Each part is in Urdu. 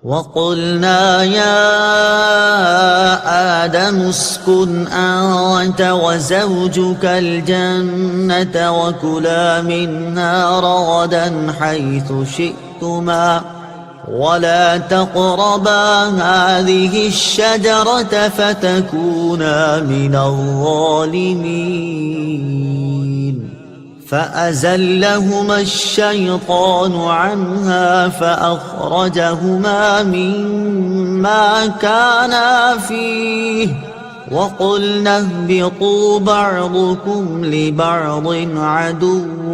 وَقُلْنَا يَا آدَمُ اسْكُنْ أَنْتَ وَزَوْجُكَ الْجَنَّةَ وَكُلَا مِنْهَا رَغَدًا حَيْثُ شِئْتُمَا وَلَا تَقْرَبَا هَذِهِ الشَّجَرَةَ فَتَكُونَا مِنَ الظَّالِمِينَ فَأَزَلَّهُمَا الشَّيْطَانُ عَنْهَا فَأَخْرَجَهُمَا مِمَّا كَانَا فِيهِ وَقُلْنَا اهْبِطُوا بَعْضُكُمْ لِبَعْضٍ عَدُوٌّ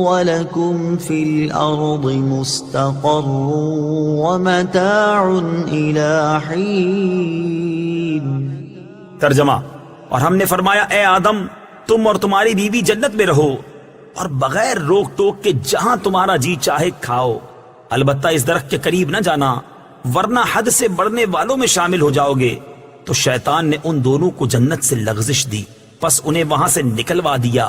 وَلَكُمْ فِي الْأَرْضِ مُسْتَقَرٌّ وَمَتَاعٌ إِلَى حِينٍ۔ ترجمہ: اور ہم نے فرمایا اے آدم، تم اور تمہاری بیوی جنت میں رہو اور بغیر روک ٹوک کے جہاں تمہارا جی چاہے کھاؤ، البتہ اس درخت کے قریب نہ جانا ورنہ حد سے بڑھنے والوں میں شامل ہو جاؤ گے۔ تو شیطان نے ان دونوں کو جنت سے لغزش دی، پس انہیں وہاں سے نکلوا دیا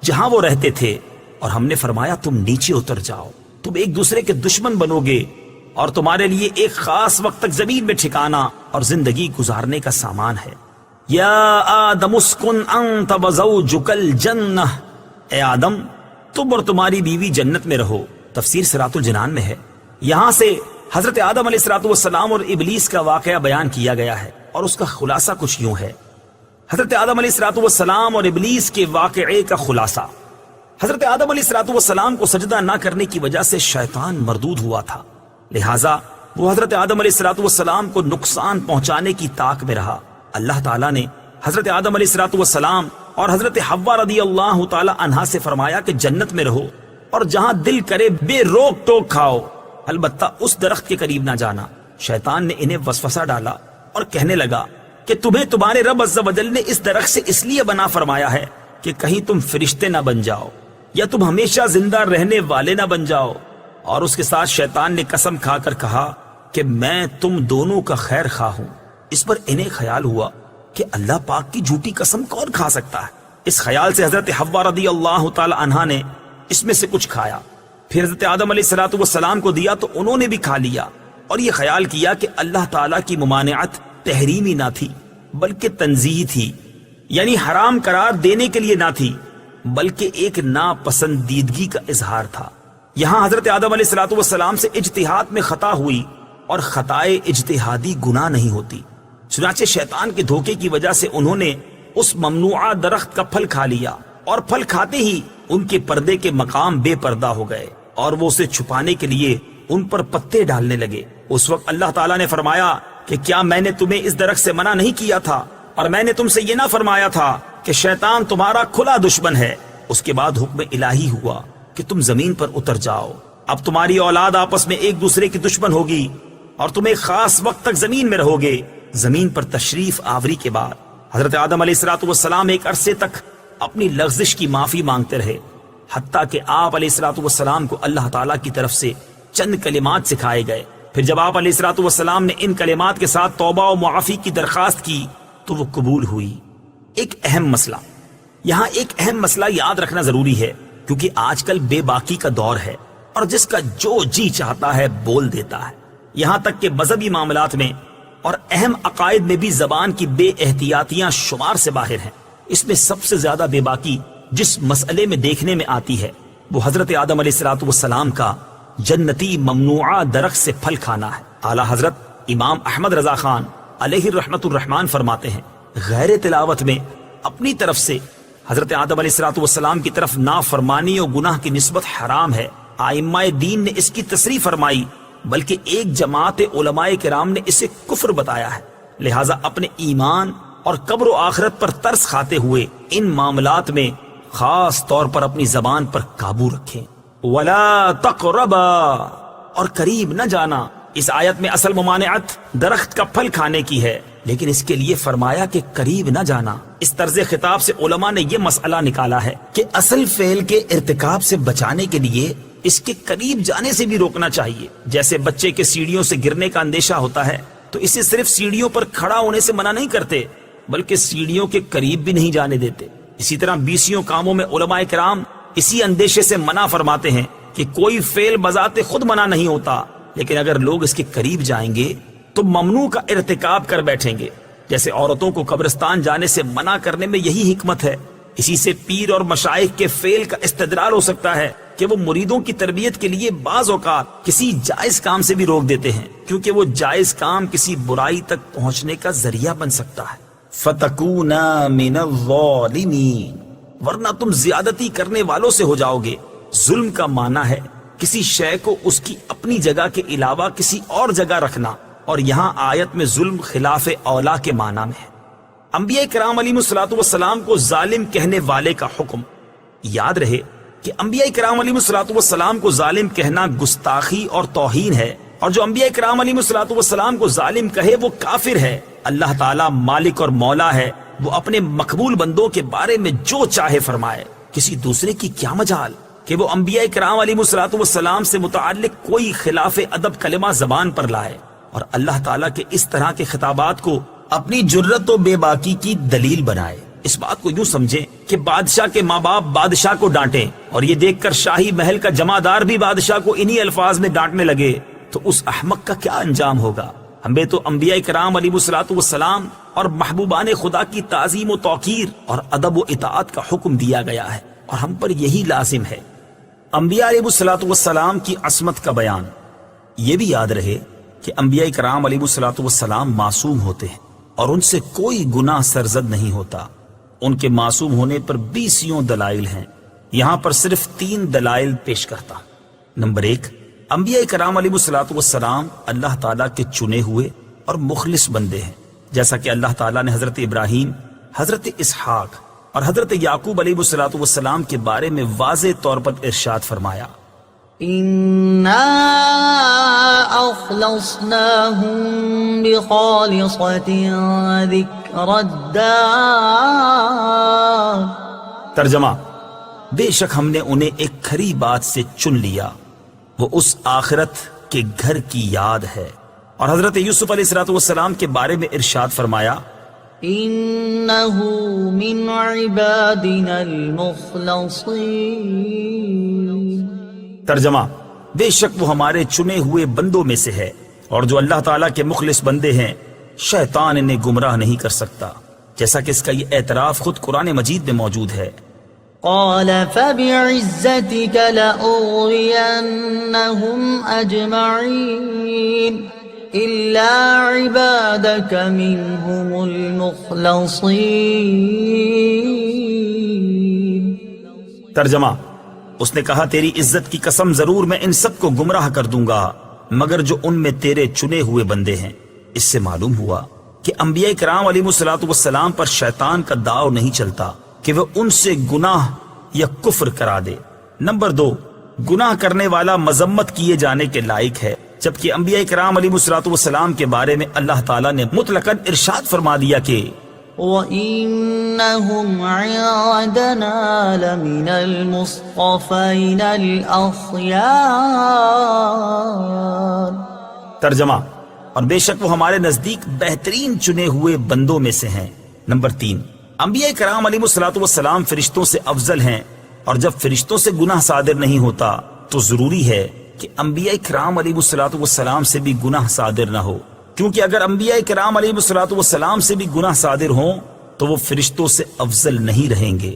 جہاں وہ رہتے تھے، اور ہم نے فرمایا تم نیچے اتر جاؤ، تم ایک دوسرے کے دشمن بنو گے اور تمہارے لیے ایک خاص وقت تک زمین میں ٹھکانا اور زندگی گزارنے کا سامان ہے۔ یا آدم اسکن انت وزوجک الجنہ، اے آدم تم اور تمہاری بیوی جنت میں رہو۔ تفسیر صراط الجنان میں ہے۔ یہاں سے حضرت آدم علیہ السلام اور ابلیس کا واقعہ بیان کیا گیا ہے، اور اس کا خلاصہ کچھ یوں ہے۔ حضرت آدم علیہ السلام اور ابلیس کے واقعے کا خلاصہ: حضرت آدم علیہ السلام کو سجدہ نہ کرنے کی وجہ سے شیطان مردود ہوا تھا، لہٰذا وہ حضرت آدم علیہ السلام کو نقصان پہنچانے کی طاق میں رہا۔ اللہ تعالیٰ نے حضرت آدم علیہ السلام اور حضرت حوا رضی اللہ تعالی عنہا سے فرمایا کہ جنت میں رہو اور جہاں دل کرے بے روک ٹوک کھاؤ، البتہ اس درخت کے قریب نہ جانا۔ شیطان نے انہیں وسوسہ ڈالا اور کہنے لگا کہ تمہیں تمہارے رب عز و جل نے اس درخت سے اس لیے بنا فرمایا ہے کہ کہیں تم فرشتے نہ بن جاؤ یا تم ہمیشہ زندہ رہنے والے نہ بن جاؤ۔ اور اس کے ساتھ شیطان نے قسم کھا کر کہا کہ میں تم دونوں کا خیر خواہ ہوں۔ اس پر انہیں خیال ہوا کہ اللہ پاک کی جھوٹی قسم کون کھا سکتا ہے۔ اس خیال سے حضرت حوا رضی اللہ تعالی عنہا نے اس میں سے کچھ کھایا، پھر حضرت آدم علیہ السلام کو دیا تو انہوں نے بھی کھا لیا، اور یہ خیال کیا کہ اللہ تعالیٰ کی ممانعت تحریمی نہ تھی بلکہ تنزیہی تھی، یعنی حرام قرار دینے کے لیے نہ تھی بلکہ ایک ناپسندیدگی کا اظہار تھا۔ یہاں حضرت آدم علیہ السلام سے اجتہاد میں خطا ہوئی، اور خطائے اجتہادی گناہ نہیں ہوتی، چنانچہ شیطان کے دھوکے کی وجہ سے انہوں نے اس ممنوعہ درخت کا پھل کھا لیا، اور پھل کھاتے ہی ان کے پردے کے مقام بے پردہ ہو گئے، اور وہ اسے چھپانے کے لیے ان پر پتے ڈالنے لگے۔ اس وقت اللہ تعالیٰ نے فرمایا کہ کیا میں نے تمہیں اس درخت سے منع نہیں کیا تھا، اور میں نے تم سے یہ نہ فرمایا تھا کہ شیطان تمہارا کھلا دشمن ہے؟ اس کے بعد حکم الہی ہوا کہ تم زمین پر اتر جاؤ، اب تمہاری اولاد آپس میں ایک دوسرے کی دشمن ہوگی اور تم ایک خاص وقت تک زمین میں رہو گے۔ زمین پر تشریف آوری کے بعد حضرت آدم علیہ السلام ایک عرصے تک اپنی لغزش کی معافی مانگتے رہے، حتیٰ کہ آپ علیہ السلام کو اللہ تعالیٰ کی طرف سے چند کلمات سکھائے گئے۔ پھر جب آپ علیہ السلام نے ان کلمات کے ساتھ توبہ و معافی کی درخواست کی تو وہ قبول ہوئی۔ ایک اہم مسئلہ یاد رکھنا ضروری ہے، کیونکہ آج کل بے باکی کا دور ہے اور جس کا جو جی چاہتا ہے بول دیتا ہے، یہاں تک کہ مذہبی معاملات میں اور اہم عقائد میں بھی زبان کی بے احتیاطیاں شمار سے باہر ہیں۔ اس میں سب سے زیادہ بے باکی جس مسئلے میں دیکھنے میں آتی ہے وہ حضرت آدم علیہ السلام کا جنتی ممنوعہ درخت سے پھل کھانا ہے۔ اعلیٰ حضرت امام احمد رضا خان علیہ رحمت الرحمان فرماتے ہیں، غیر تلاوت میں اپنی طرف سے حضرت آدم علیہ السلام کی طرف نافرمانی اور گناہ کی نسبت حرام ہے۔ ائمہ دین نے اس کی تصریح فرمائی، بلکہ ایک جماعت علماء کرام نے اسے کفر بتایا ہے۔ لہٰذا اپنے ایمان اور قبر و آخرت پر ترس کھاتے ہوئے ان معاملات میں خاص طور پر اپنی زبان پر قابو رکھیں۔ وَلَا تَقْرَبَا، اور قریب نہ جانا۔ اس آیت میں اصل ممانعت درخت کا پھل کھانے کی ہے، لیکن اس کے لیے فرمایا کہ قریب نہ جانا۔ اس طرز خطاب سے علماء نے یہ مسئلہ نکالا ہے کہ اصل فعل کے ارتکاب سے بچانے کے لیے اس کے قریب جانے سے بھی روکنا چاہیے۔ جیسے بچے کے سیڑھیوں سے گرنے کا اندیشہ ہوتا ہے تو اسے صرف سیڑھیوں پر کھڑا ہونے سے منع نہیں کرتے بلکہ سیڑھیوں کے قریب بھی نہیں جانے دیتے۔ اسی طرح بیسیوں کاموں میں علماء کرام اسی اندیشے سے منع فرماتے ہیں کہ کوئی فعل بذات خود منع نہیں ہوتا لیکن اگر لوگ اس کے قریب جائیں گے تو ممنوع کا ارتکاب کر بیٹھیں گے. جیسے عورتوں کو قبرستان جانے سے منع کرنے میں یہی حکمت ہے. اسی سے پیر اور مشائخ کے فعل کا استدلال ہو سکتا ہے کہ وہ مریدوں کی تربیت کے لیے بعض اوقات کسی جائز کام سے بھی روک دیتے ہیں، کیونکہ وہ جائز کام کسی برائی تک پہنچنے کا ذریعہ بن سکتا ہے. فَتَكُونَا مِنَ الظَّالِمِينَ، ورنہ تم زیادتی کرنے والوں سے ہو جاؤ گے. ظلم کا معنی ہے کسی شے کو اس کی اپنی جگہ کے علاوہ کسی اور جگہ رکھنا، اور یہاں آیت میں ظلم خلاف اولا کے معنی میں ہے. انبیاء کرام علیہ الصلوۃ والسلام کو ظالم کہنے والے کا حکم. یاد رہے کہ انبیاء کرام علیہ الصلوۃ والسلام کو ظالم کہنا گستاخی اور توہین ہے، اور جو انبیاء کرام علیہ الصلوۃ والسلام کو ظالم کہے وہ کافر ہے. اللہ تعالیٰ مالک اور مولا ہے، وہ اپنے مقبول بندوں کے بارے میں جو چاہے فرمائے. کسی دوسرے کی کیا مجال کہ وہ انبیاء کرام علیہ الصلوۃ والسلام سے متعلق کوئی خلاف ادب کلمہ زبان پر لائے اور اللہ تعالیٰ کے اس طرح کے خطابات کو اپنی جرت و بے باکی کی دلیل بنائے. اس بات کو یوں سمجھیں کہ بادشاہ کے ماں باپ بادشاہ کو ڈانٹیں اور یہ دیکھ کر شاہی محل کا جمعدار بھی بادشاہ کو انہی الفاظ میں ڈانٹنے لگے تو اس احمق کا کیا انجام ہوگا. ہمیں تو انبیاء کرام علیہ الصلوۃ والسلام اور محبوبان خدا کی تعظیم و توقیر اور ادب و اطاعت کا حکم دیا گیا ہے، اور ہم پر یہی لازم ہے. انبیاء علیہ الصلوۃ والسلام کی عصمت کا بیان. یہ بھی یاد رہے کہ انبیاء کرام علیہ الصلوۃ والسلام معصوم ہوتے ہیں اور ان سے کوئی گناہ سرزد نہیں ہوتا. ان کے معصوم ہونے پر 20 دلائل ہیں. یہاں پر صرف 3 دلائل پیش کرتا. نمبر 1، انبیاء کرام علیہ الصلوۃ والسلام اللہ تعالیٰ کے چنے ہوئے اور مخلص بندے ہیں، جیسا کہ اللہ تعالیٰ نے حضرت ابراہیم، حضرت اسحاق اور حضرت یعقوب علیہ الصلوۃ والسلام کے بارے میں واضح طور پر ارشاد فرمایا. إِنَّا أَخْلَصْنَاهُمْ بِخَالِصَةٍ ذِكْرَ الدَّارِ. ترجمہ، بے شک ہم نے انہیں ایک کھری بات سے چن لیا، وہ اس آخرت کے گھر کی یاد ہے. اور حضرت یوسف علیہ السلام کے بارے میں ارشاد فرمایا، إِنَّهُ مِنْ عِبَادِنَا الْمُخْلَصِينَ. ترجمہ، بے شک وہ ہمارے چنے ہوئے بندوں میں سے ہے، اور جو اللہ تعالیٰ کے مخلص بندے ہیں شیطان انہیں گمراہ نہیں کر سکتا، جیسا کہ اس کا یہ اعتراف خود قرآن مجید میں موجود ہے. قال فبعزتك لأغوينهم أجمعين إلا عبادك منهم المخلصين. ترجمہ، اس نے کہا تیری عزت کی قسم ضرور میں ان سب کو گمراہ کر دوں گا مگر جو ان میں تیرے چنے ہوئے بندے ہیں. اس سے معلوم ہوا کہ انبیاء کرام علیہ الصلوۃ والسلام پر شیطان کا داؤ نہیں چلتا کہ وہ ان سے گناہ یا کفر کرا دے. نمبر 2، گناہ کرنے والا مذمت کیے جانے کے لائق ہے، جبکہ انبیاء کرام علیہ الصلوۃ والسلام کے بارے میں اللہ تعالیٰ نے مطلقاً ارشاد فرما دیا کہ وَإِنَّهُمْ عِندَنَا لَمِنَ الْمُصْطَفَيْنَ الْأَخْيَارِ. ترجمہ، اور بے شک وہ ہمارے نزدیک بہترین چنے ہوئے بندوں میں سے ہیں. نمبر 3، انبیاء کرام علیہ الصلوۃ والسلام فرشتوں سے افضل ہیں، اور جب فرشتوں سے گناہ صادر نہیں ہوتا تو ضروری ہے کہ انبیاء کرام علیہ الصلوۃ والسلام سے بھی گناہ صادر نہ ہو، کیونکہ اگر انبیاء کرام علیہ الصلوۃ والسلام سے بھی گناہ صادر ہوں تو وہ فرشتوں سے افضل نہیں رہیں گے.